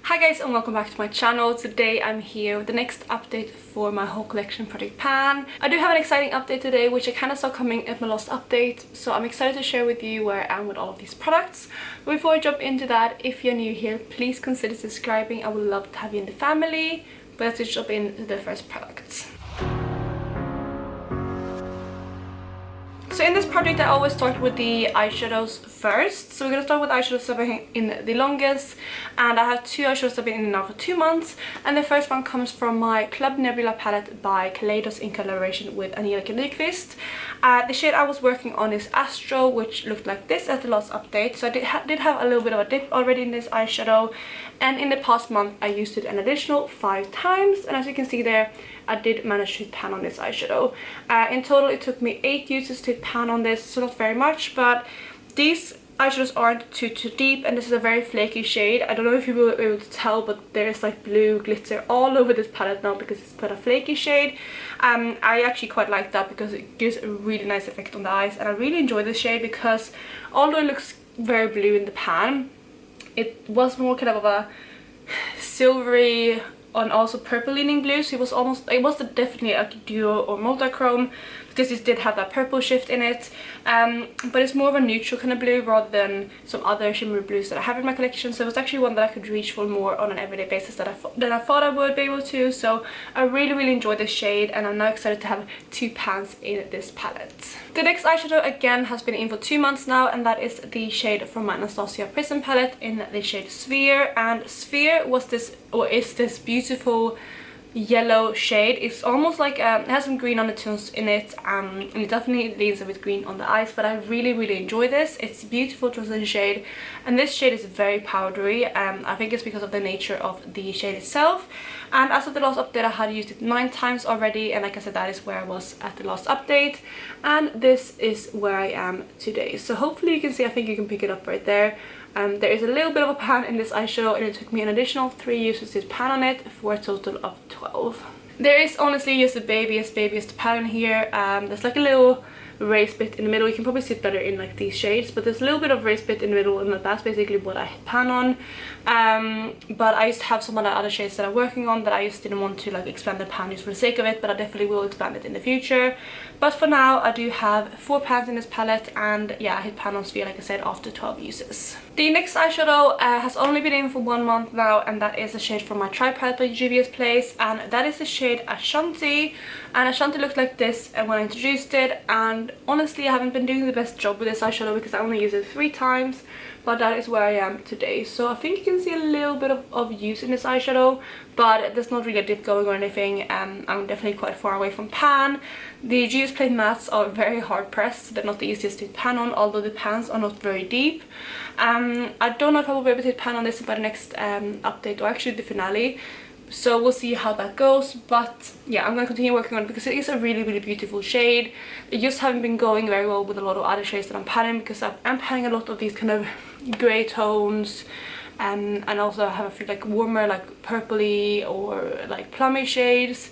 Hi guys, and welcome back to my channel. Today I'm here with the next update for my whole collection project pan. I do have an exciting update today which I kind of saw coming at my last update, so I'm excited to share with you where I am with all of these products. But before I jump into that, if you're new here, please consider subscribing. I would love to have you in the family. But let's just jump into the first products. So in this project I always start with the eyeshadows first. So we're going to start with eyeshadows that have been in the longest. And I have two eyeshadows that have been in now for 2 months. And the first one comes from my Club Nebula palette by Kaleidos in collaboration with Angelica Nyqvist. The shade I was working on is Astro, which looked like this at the last update. So I did have a little bit of a dip already in this eyeshadow. And in the past month I used it an additional 5 times. And as you can see there, I did manage to pan on this eyeshadow. In total it took me 8 uses to pan on this, so not very much, but these eyeshadows aren't too deep, and this is a very flaky shade. I don't know if you will be able to tell, but there's like blue glitter all over this palette now because it's quite a flaky shade. I actually quite like that because it gives a really nice effect on the eyes, and I really enjoy this shade because although it looks very blue in the pan, it was more kind of a silvery and also purple leaning blue, so it was definitely a duo or multichrome because it did have that purple shift in it, but it's more of a neutral kind of blue rather than some other shimmery blues that I have in my collection. So it was actually one that I could reach for more on an everyday basis that I thought I would be able to. So I really enjoyed this shade, and I'm now excited to have 2 pans in this palette. The next eyeshadow again has been in for 2 months now, and that is the shade from my Anastasia Prism palette in the shade Sphere. And Sphere was this, or is this beautiful yellow shade. It's almost like it has some green undertones in it, and it definitely leans a bit green on the eyes, but I really enjoy this. It's a beautiful translucent shade, and this shade is very powdery. I think it's because of the nature of the shade itself. And as of the last update I had used it 9 times already, and like I said, that is where I was at the last update, and this is where I am today. So hopefully you can see, I think you can pick it up right there. There is a little bit of a pan in this eyeshadow, and it took me an additional 3 uses to pan on it for a total of 12. There is honestly just the babyest pan in here. There's like a little raised bit in the middle. You can probably see it better in like these shades, but there's a little bit of raised bit in the middle, and that's basically what I pan on. But I used to have some of the other shades that I'm working on that I just didn't want to like expand the pan just for the sake of it, but I definitely will expand it in the future. But for now I do have 4 pans in this palette, and yeah, I hit pan on Sphere like I said after 12 uses. The next eyeshadow has only been in for 1 month now, and that is a shade from my Tribe palette by Juvia's Place, and that is the shade Ashanti. And Ashanti looked like this when I introduced it, and honestly I haven't been doing the best job with this eyeshadow because I only used it 3 times, but that is where I am today. So I think you can see a little bit of use in this eyeshadow, but there's not really a dip going or anything. I'm definitely quite far away from pan. The Juvia's Place mattes are very hard pressed, so they're not the easiest to pan on, although the pans are not very deep. I don't know if I will be able to hit pan on this by the next update, or actually the finale. So we'll see how that goes, but yeah, I'm going to continue working on it because it is a really beautiful shade. It just haven't been going very well with a lot of other shades that I'm panning, because I'm panning a lot of these kind of grey tones, and also I have a few like warmer, like purpley or like plummy shades.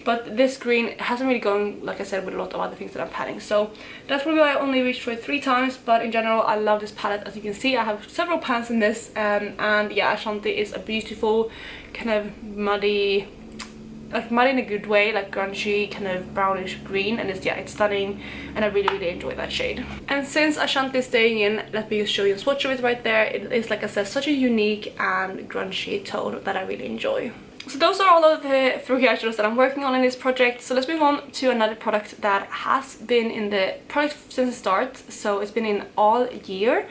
But this green hasn't really gone, like I said, with a lot of other things that I'm panning. So that's probably why I only reached for it 3 times. But in general, I love this palette. As you can see, I have several pans in this. And yeah, Ashanti is a beautiful kind of muddy, like muddy in a good way, like grungy, kind of brownish green. And it's stunning. And I really enjoy that shade. And since Ashanti is staying in, let me just show you a swatch of it right there. It is, like I said, such a unique and grungy tone that I really enjoy. So those are all of the 3 eyeshadows that I'm working on in this project. So let's move on to another product that has been in the project since the start. So it's been in all year.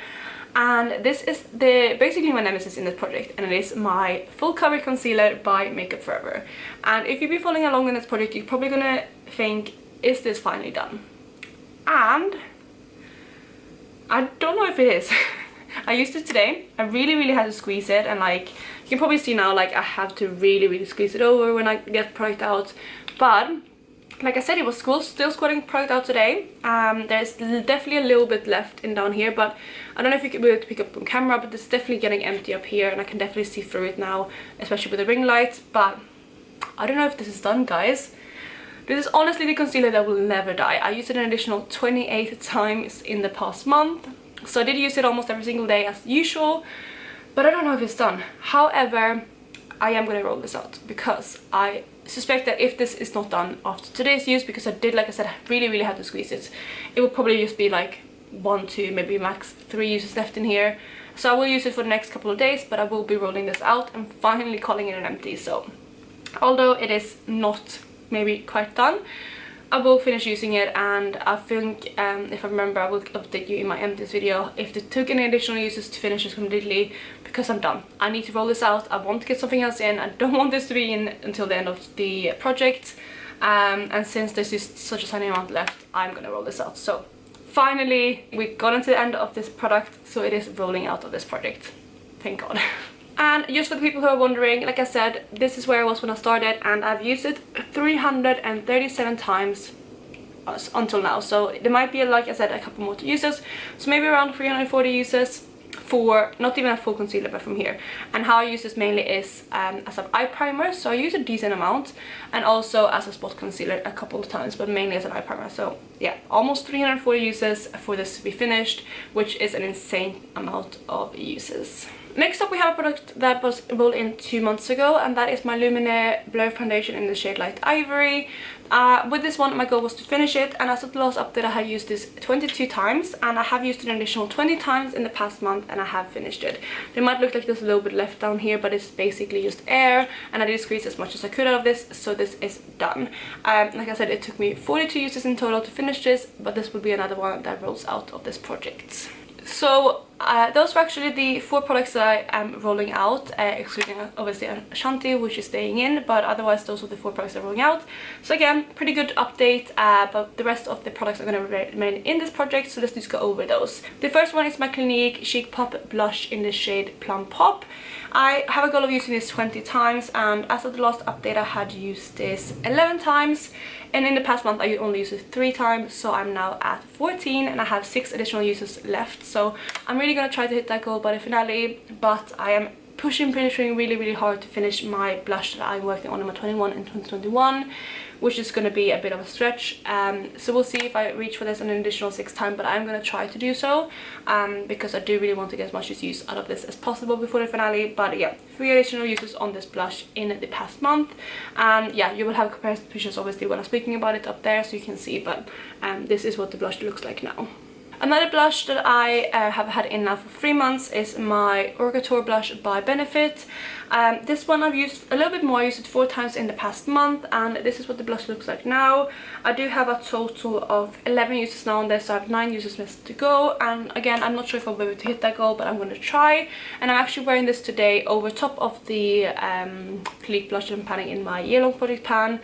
And this is basically my nemesis in this project, and it is my full cover concealer by Makeup Forever. And if you've been following along in this project, you're probably gonna think, is this finally done? And I don't know if it is. I used it today. I really had to squeeze it, and like you can probably see now, like I have to really squeeze it over when I get product out. But like I said, it was still squirting product out today. There's definitely a little bit left in down here, but I don't know if you can be able to pick up on camera, but it's definitely getting empty up here, and I can definitely see through it now, especially with the ring light. But I don't know if this is done, guys. This is honestly the concealer that will never die. I used it an additional 28 times in the past month. So I did use it almost every single day as usual. but I don't know if it's done. However, I am gonna roll this out because I suspect that if this is not done after today's use, because I did, like I said, I really had to squeeze it, it will probably just be like 1, 2, maybe max 3 uses left in here. So I will use it for the next couple of days, but I will be rolling this out and finally calling it an empty. So although it is not maybe quite done, I will finish using it, and I think if I remember, I will update you in my empties video if it took any additional uses to finish this completely, because I'm done. I need to roll this out. I want to get something else in. I don't want this to be in until the end of the project, and since there's just such a tiny amount left, I'm gonna roll this out. So finally we got into the end of this product, so it is rolling out of this project, thank God. And just for the people who are wondering, like I said, this is where I was when I started, and I've used it 337 times until now. So there might be, like I said, a couple more uses, so maybe around 340 uses for not even a full concealer, but from here. And how I use this mainly is as an eye primer, so I use a decent amount, and also as a spot concealer a couple of times, but mainly as an eye primer. So yeah, almost 340 uses for this to be finished, which is an insane amount of uses. Next up, we have a product that was rolled in 2 months ago, and that is my Luminaire Blur Foundation in the shade Light Ivory. With this one, my goal was to finish it, and as of the last update, I have used this 22 times, and I have used it an additional 20 times in the past month, and I have finished it. It might look like there's a little bit left down here, but it's basically just air, and I did squeeze as much as I could out of this, so this is done. Like I said, it took me 42 uses in total to finish this, but this will be another one that rolls out of this project. So those were actually the 4 products that I am rolling out, excluding obviously Ashanti, which is staying in, but otherwise those are the 4 products that are rolling out. So again, pretty good update, but the rest of the products are going to remain in this project, so let's just go over those. The first one is my Clinique Chic Pop Blush in the shade Plum Pop. I have a goal of using this 20 times, and as of the last update I had used this 11 times, and in the past month I only used it 3 times, so I'm now at 14 and I have 6 additional uses left. So I'm really gonna try to hit that goal by the finale, but I am pushing really hard to finish my blush that I'm working on in my 21 and 2021, which is going to be a bit of a stretch. So we'll see if I reach for this an additional 6 times, but I'm going to try to do so, because I do really want to get as much use out of this as possible before the finale. But yeah, 3 additional uses on this blush in the past month, and yeah, you will have comparison pictures obviously when I'm speaking about it up there, so you can see, but this is what the blush looks like now. Another blush that I have had in now for 3 months is my Orca blush by Benefit. This one I've used a little bit more. I used it 4 times in the past month, and this is what the blush looks like now. I do have a total of 11 uses now on this, so I have 9 uses left to go, and again, I'm not sure if I'll be able to hit that goal, but I'm going to try. And I'm actually wearing this today over top of the Clinique blush I'm panning in my year-long project pan,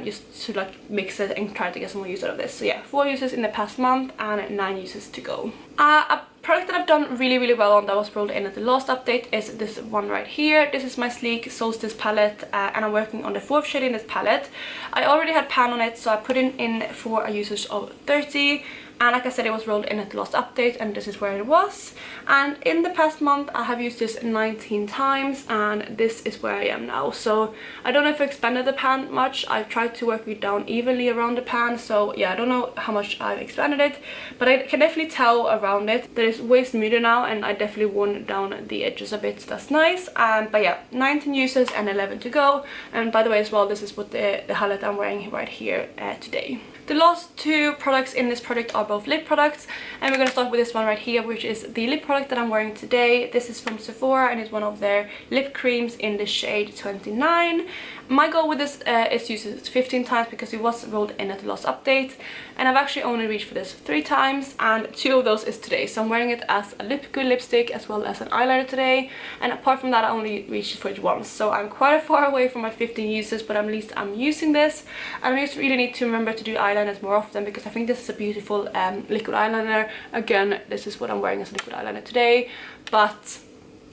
just to like mix it and try to get some more use out of this. So yeah, 4 uses in the past month and 9 uses to go. A product that I've done really well on that was rolled in at the last update is this one right here. This is my sleek Solstice palette, and I'm working on the 4th shade in this palette. I already had pan on it, so I put it in for a usage of 30. And like I said, it was rolled in at the last update, and this is where it was. And in the past month I have used this 19 times, and this is where I am now. So I don't know if I expanded the pan much. I've tried to work it down evenly around the pan, so yeah, I don't know how much I've expanded it, but I can definitely tell around it that it's way smoother now, and I definitely worn down the edges a bit, so that's nice. But yeah, 19 uses and 11 to go. And by the way as well, this is what the highlight I'm wearing right here today. The last 2 products in this project are both lip products, and we're going to start with this one right here, which is the lip product that I'm wearing today. This is from Sephora, and it's one of their lip creams in the shade 29. My goal with this is to use it 15 times because it was rolled in at the last update, and I've actually only reached for this 3 times, and 2 of those is today. So I'm wearing it as a lip good lipstick as well as an eyeliner today, and apart from that I only reached for it once. So I'm quite far away from my 15 uses, but at least I'm using this. And I just really need to remember to do eyeliners more often, because I think this is a beautiful liquid eyeliner. Again, this is what I'm wearing as a liquid eyeliner today, but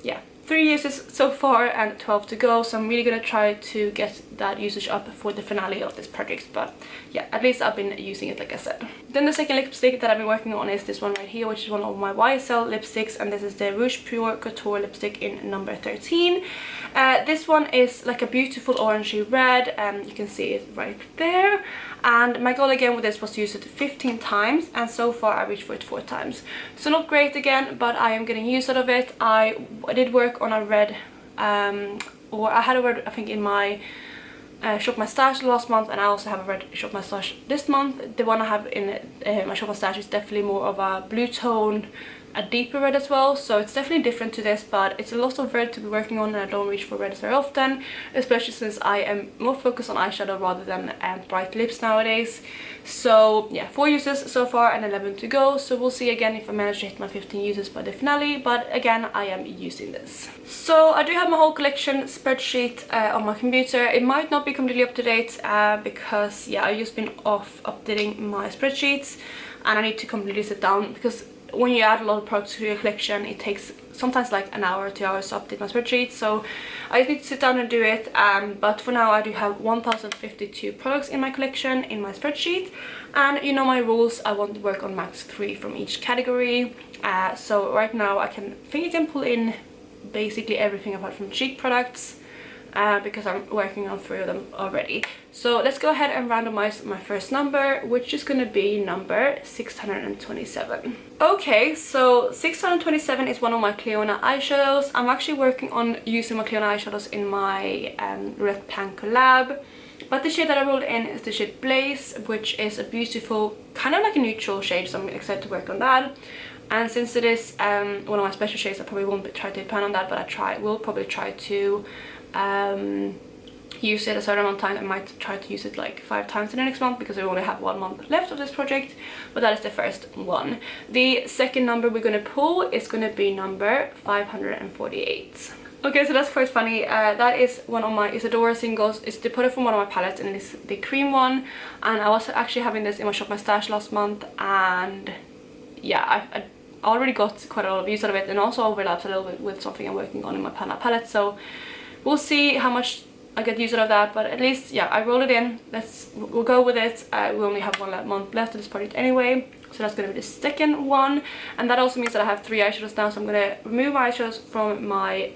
yeah, 3 uses so far and 12 to go, so I'm really gonna try to get that usage up for the finale of this project. But yeah, at least I've been using it, like I said. Then the second lipstick that I've been working on is this one right here, which is one of my YSL lipsticks, and this is the Rouge Pure Couture lipstick in number 13. This one is like a beautiful orangey red, you can see it right there. And my goal again with this was to use it 15 times, and so far I reached for it 4 times. So not great again, but I am getting use out of it. I did work on a red, or I had a red I think in my Shop My Stash last month, and I also have a red Shop My Stash this month. The one I have in my Shop My Stash is definitely more of a blue tone, a deeper red as well, so it's definitely different to this, but it's a lot of red to be working on, and I don't reach for reds very often, especially since I am more focused on eyeshadow rather than bright lips nowadays. So yeah, 4 uses so far and 11 to go, so we'll see again if I manage to hit my 15 uses by the finale, but again I am using this. So I do have my whole collection spreadsheet on my computer. It might not be completely up to date because yeah, I've just been off updating my spreadsheets, and I need to completely sit down, because when you add a lot of products to your collection, it takes sometimes like an hour or 2 hours to update my spreadsheet, so I just need to sit down and do it. But for now I do have 1052 products in my collection in my spreadsheet, and you know my rules, I want to work on max 3 from each category. So right now I think I can pull in basically everything apart from cheek products, because I'm working on 3 of them already. So let's go ahead and randomize my first number, which is going to be number 627. Okay, so 627 is one of my Cliona eyeshadows. I'm actually working on using my Cliona eyeshadows in my roulette-style collab, but the shade that I rolled in is the shade Blaze, which is a beautiful, kind of like a neutral shade, so I'm excited to work on that. And since it is one of my special shades, I probably won't try to pan on that, but will probably try to use it a certain amount of time. I might try to use it like 5 times in the next month, because we only have 1 month left of this project, but that is the first one. The second number we're going to pull is going to be number 548. Okay, so that's quite funny. That is one of my Isadora singles. It's the product from one of my palettes, and it's the cream one, and I was actually having this in my Shop My Stash last month, and yeah, I already got quite a lot of use out of it, and also overlaps a little bit with something I'm working on in my Pana palette, so we'll see how much I get use out of that, but at least yeah, I roll it in. We'll go with it. We only have 1 month left of this project anyway, so that's going to be the second one, and that also means that I have 3 eyeshadows now, so I'm going to remove my eyeshadows from my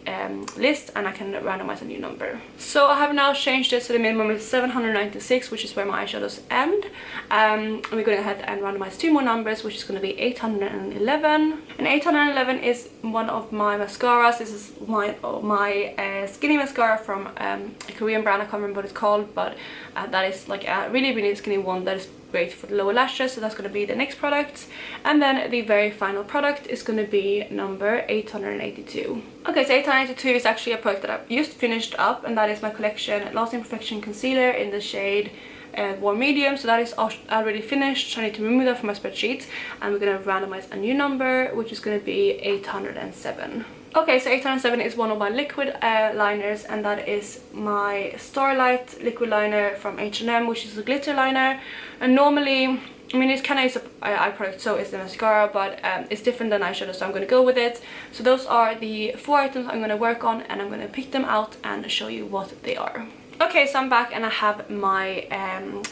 list, and I can randomize a new number. So I have now changed this, so the minimum is 796, which is where my eyeshadows end. And we're going ahead and randomize 2 more numbers, which is going to be 811, and 811 is one of my mascaras. This is my skinny mascara from a Korean brand. I can't remember what it's called, but that is like a really skinny one that is great for the lower lashes, so that's going to be the next product. And then the very final product is going to be number 882. Okay, so 882 is actually a product that I've just finished up, and that is my collection Lasting Perfection Concealer in the shade Warm Medium. So that is already finished, so I need to remove that from my spreadsheet, and we're going to randomize a new number, which is going to be 807. Okay, so 807 is one of my liquid liners, and that is my Starlight liquid liner from H&M, which is a glitter liner. And normally, I mean, it kind of is an eye product, so is the mascara, but it's different than eyeshadow, so I'm going to go with it. So those are the 4 items I'm going to work on, and I'm going to pick them out and show you what they are. Okay, so I'm back and I have my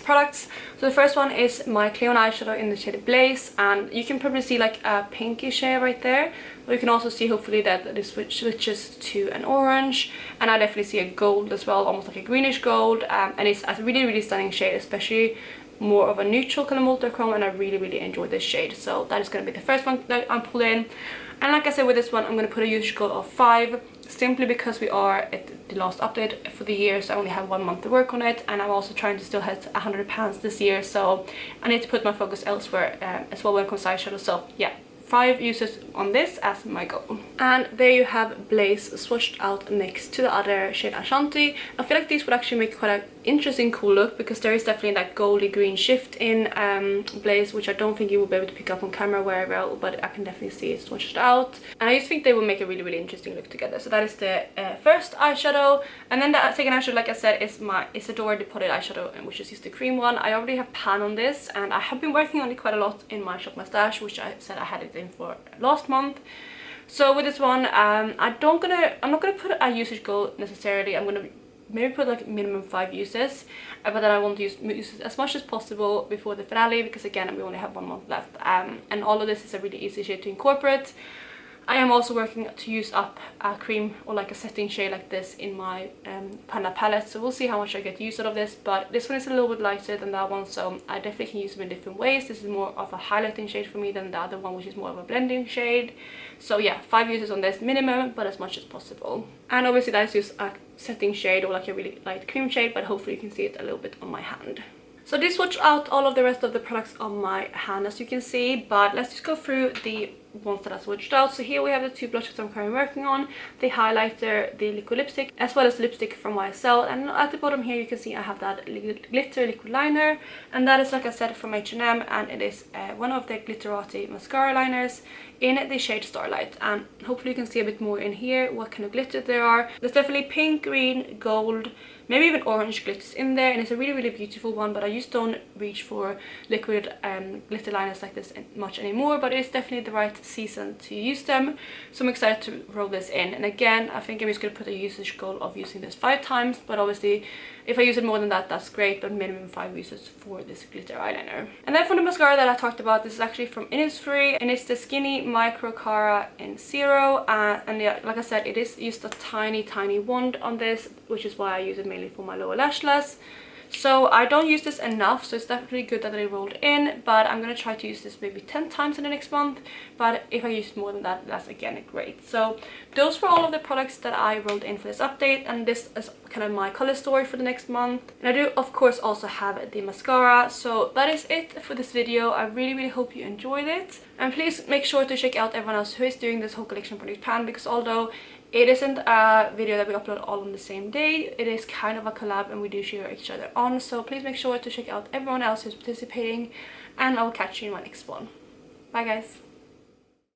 products. So the first one is my Cliona eyeshadow in the shade Blaze, and you can probably see like a pinkish shade right there, but you can also see hopefully that this switches to an orange, and I definitely see a gold as well, almost like a greenish gold, and it's a really stunning shade, especially more of a neutral kind of multichrome, and I really enjoy this shade. So that is going to be the first one that I'm pulling. And like I said, with this one I'm going to put a usage goal of 5, simply because we are at the last update for the year, so I only have 1 month to work on it, and I'm also trying to still hit 100 pounds this year, so I need to put my focus elsewhere as well when it comes to eyeshadow. So yeah, 5 uses on this as my goal. And there you have Blaze swatched out next to the other shade Ashanti. I feel like these would actually make quite an interesting cool look, because there is definitely that goldy green shift in Blaze, which I don't think you will be able to pick up on camera very well, but I can definitely see it swatched out, and I just think they will make a really interesting look together. So that is the first eyeshadow, and then the second eyeshadow, like I said, is my Isadora Depotted eyeshadow, which is just the cream one. I already have pan on this, and I have been working on it quite a lot in my Shop My Stash, which I said I had it in for last month. So with this one, I'm not gonna put a usage goal necessarily. I'm gonna maybe put like minimum 5 uses, but then I want to use it as much as possible before the finale, because again we only have 1 month left, and all of this is a really easy shade to incorporate. I am also working to use up a cream or like a setting shade like this in my Panda palette, so we'll see how much I get use out of this. But this one is a little bit lighter than that one, so I definitely can use them in different ways. This is more of a highlighting shade for me than the other one, which is more of a blending shade. So yeah, 5 uses on this minimum, but as much as possible. And obviously that is just a setting shade or like a really light cream shade, but hopefully you can see it a little bit on my hand. So I did swatch out all of the rest of the products on my hand, as you can see, but let's just go through the ones that I swatched out. So here we have the 2 blushes I'm currently working on, the highlighter, the liquid lipstick, as well as lipstick from YSL. And at the bottom here you can see I have that glitter liquid liner, and that is, like I said, from H&M, and it is one of the Glitterati mascara liners in the shade Starlight. And hopefully you can see a bit more in here what kind of glitter there are. There's definitely pink, green, gold, maybe even orange glitters in there, and it's a really beautiful one. But I just don't reach for liquid glitter liners like this much anymore, but it's definitely the right season to use them, so I'm excited to roll this in. And again, I think I'm just going to put a usage goal of using this 5 times, but obviously if I use it more than that, that's great, but minimum 5 uses for this glitter eyeliner. And then for the mascara that I talked about, this is actually from Innisfree, and it's the Skinny Micro Cara in Zero, and yeah, like I said, it is just a tiny wand on this, which is why I use it mainly for my lower lashes. So I don't use this enough, so it's definitely good that I rolled in, but I'm gonna try to use this maybe 10 times in the next month. But if I use more than that, that's again great. So those were all of the products that I rolled in for this update, and this is kind of my color story for the next month. And I do of course also have the mascara. So that is it for this video. I really hope you enjoyed it, and please make sure to check out everyone else who is doing this whole collection project pan, because although it isn't a video that we upload all on the same day, it is kind of a collab and we do cheer each other on. So please make sure to check out everyone else who's participating, and I'll catch you in my next one. Bye guys.